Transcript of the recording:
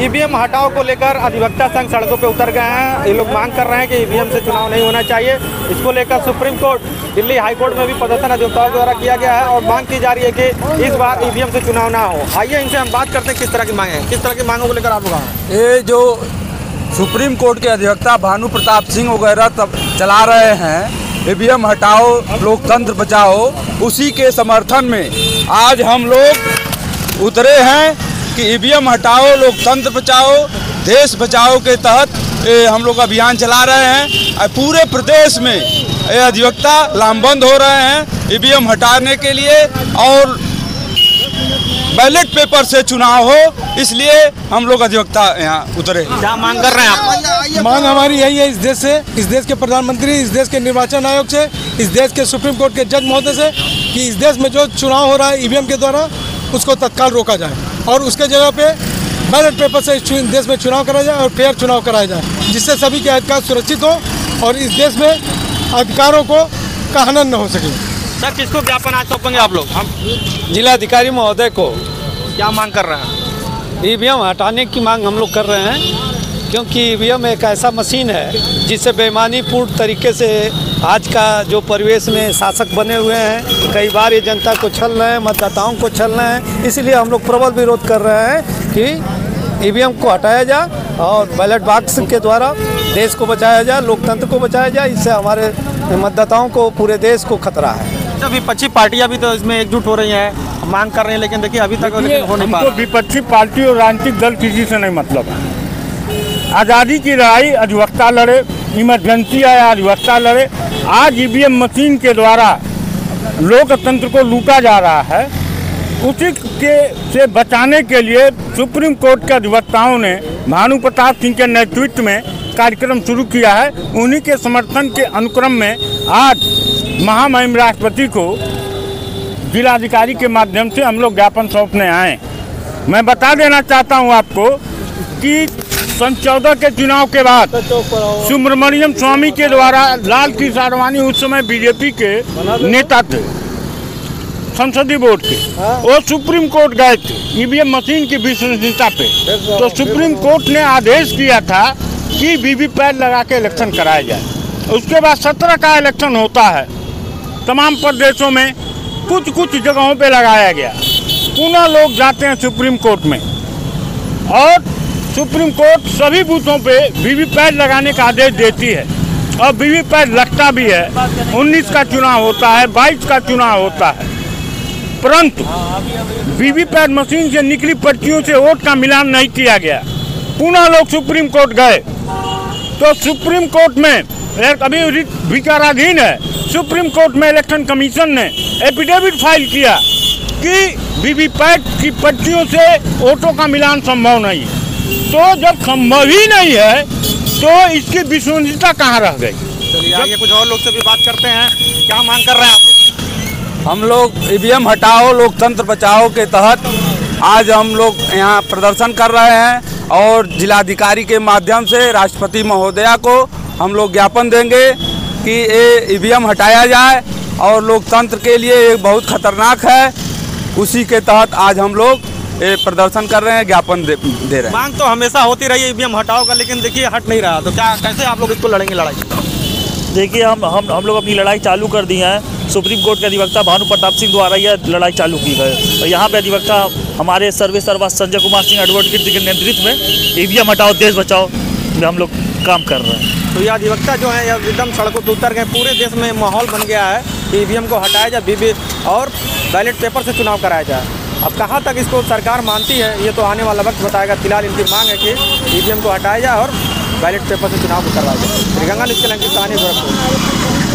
EVM हटाओ को लेकर अधिवक्ता संघ सड़कों पे उतर गए हैं। ये लोग मांग कर रहे हैं कि ईवीएम से चुनाव नहीं होना चाहिए। इसको लेकर supreme court, Delhi high court में भी प्रदर्शन अधिवक्ताओं द्वारा किया गया है और मांग की जा रही है कि इस बार ईवीएम से चुनाव ना हो। आइए इनसे हम बात करते हैं किस तरह की मांग है, किस तरह की मांगों को लेकर आप लोग आए। ये जो सुप्रीम कोर्ट के अधिवक्ता भानु प्रताप सिंह वगैरह तब चला रहे हैं ईवीएम हटाओ लोकतंत्र बचाओ, उसी के समर्थन में आज हम लोग उतरे हैं कि ईवीएम हटाओ लोकतंत्र बचाओ देश बचाओ के तहत हम लोग अभियान चला रहे हैं। पूरे प्रदेश में ये अधिवक्ता लामबंद हो रहे हैं ईवीएम हटाने के लिए और बैलेट पेपर से चुनाव हो, इसलिए हम लोग अधिवक्ता यहाँ उतरे। क्या मांग कर रहे हैं आप? मांग हमारी यही है इस देश से, इस देश के प्रधानमंत्री, इस देश के निर्वाचन आयोग से, इस देश के सुप्रीम कोर्ट के जज महोदय से कि इस देश में जो चुनाव हो रहा है ईवीएम के द्वारा उसको तत्काल रोका जाए और उसके जगह पे बैलेट पेपर से इस देश में चुनाव कराया जाए और फेयर चुनाव कराया जाए, जिससे सभी के अधिकार सुरक्षित हो और इस देश में अधिकारों को का हनन न हो सके। सर, किसको ज्ञापन आज सौंपेंगे आप लोग? हम जिलाधिकारी महोदय को। क्या मांग कर रहे हैं? ईवीएम हटाने की मांग हम लोग कर रहे हैं, क्योंकि ईवीएम एक ऐसा मशीन है जिससे बेईमानीपूर्ण तरीके से आज का जो परिवेश में शासक बने हुए हैं, कई बार ये जनता को छल रहे हैं, मतदाताओं को छल रहे हैं। इसलिए हम लोग प्रबल विरोध कर रहे हैं कि ईवीएम को हटाया जाए और बैलेट बॉक्स के द्वारा देश को बचाया जाए, लोकतंत्र को बचाया जाए। इससे हमारे मतदाताओं को, पूरे देश को खतरा है। जब विपक्षी पार्टियां भी तो इसमें एकजुट हो रही हैं, मांग कर रहे हैं, लेकिन देखिए अभी तक हो नहीं पा रहा। विपक्षी पार्टी और राजनीतिक दल किसी से नहीं मतलब है। आज़ादी की लड़ाई अधिवक्ता लड़े, इमरजेंसी आया अधिवक्ता लड़े। आज ईवीएम मशीन के द्वारा लोकतंत्र को लूटा जा रहा है, उसी के से बचाने के लिए सुप्रीम कोर्ट के अधिवक्ताओं ने भानु प्रताप सिंह के नेतृत्व में कार्यक्रम शुरू किया है। उन्हीं के समर्थन के अनुक्रम में आज महामहिम राष्ट्रपति को जिलाधिकारी के माध्यम से हम लोग ज्ञापन सौंपने आए। मैं बता देना चाहता हूं आपको कि सन 14 के चुनाव के बाद सुब्रमण्यम स्वामी के द्वारा लाल कृष्ण आडवाणी उस समय बीजेपी के नेता थे, संसदीय बोर्ड के, वो सुप्रीम कोर्ट गए थे ईवीएम मशीन की विश्वसनीयता पे। तो सुप्रीम कोर्ट ने आदेश किया था कि वीवीपैट लगा के इलेक्शन कराया जाए। उसके बाद 17 का इलेक्शन होता है, तमाम प्रदेशों में कुछ कुछ जगहों पे लगाया गया। पुनः लोग जाते हैं सुप्रीम कोर्ट में और सुप्रीम कोर्ट सभी बूथों पे वीवीपैट लगाने का आदेश देती है और वीवीपैट लगता भी है। 19 का चुनाव होता है, 22 का चुनाव होता है, परंतु वीवीपैट मशीन से निकली पर्चियों से वोट का मिलान नहीं किया गया। पुनः लोग सुप्रीम कोर्ट गए तो सुप्रीम कोर्ट में अभी विचाराधीन है। सुप्रीम कोर्ट में इलेक्शन कमीशन ने एफिडेविट फाइल किया कि वीवीपैट की पर्चियों से वोटों का मिलान संभव नहीं है। तो जब संभव ही नहीं है तो इसकी विश्वसनीयता कहाँ रह गई? चलिए आगे कुछ और लोग से भी बात करते हैं। क्या मांग कर रहे हैं आप लोग? हम लोग ईवीएम हटाओ लोकतंत्र बचाओ के तहत आज हम लोग यहाँ प्रदर्शन कर रहे हैं और जिलाधिकारी के माध्यम से राष्ट्रपति महोदया को हम लोग ज्ञापन देंगे कि ये ईवीएम हटाया जाए और लोकतंत्र के लिए ये बहुत खतरनाक है। उसी के तहत आज हम लोग ये प्रदर्शन कर रहे हैं, ज्ञापन दे रहे हैं। मांग तो हमेशा होती रही है ईवीएम हटाओ का, लेकिन देखिए हट नहीं रहा। तो क्या कैसे आप लोग इसको लड़ेंगे लड़ाई? देखिए हम लोग अपनी लड़ाई चालू कर दी है। सुप्रीम कोर्ट के अधिवक्ता भानु प्रताप सिंह द्वारा यह लड़ाई चालू की गई और यहाँ पे अधिवक्ता हमारे सर्वा संजय कुमार सिंह एडवोकेट के नेतृत्व में ईवीएम हटाओ देश बचाओ में हम लोग काम कर रहे हैं। तो ये अधिवक्ता जो है एकदम सड़कों पर उतर गए। पूरे देश में माहौल बन गया है कि ईवीएम को हटाया जाए और बैलेट पेपर से चुनाव कराया जाए। अब कहाँ तक इसको सरकार मानती है ये तो आने वाला वक्त बताएगा। फिलहाल इनकी मांग है कि ईवीएम को हटाया जाए और बैलेट पेपर से चुनाव को करवाया जाए। श्रीगंगा न्यूज़ के लिए कहानी गोरखपुर।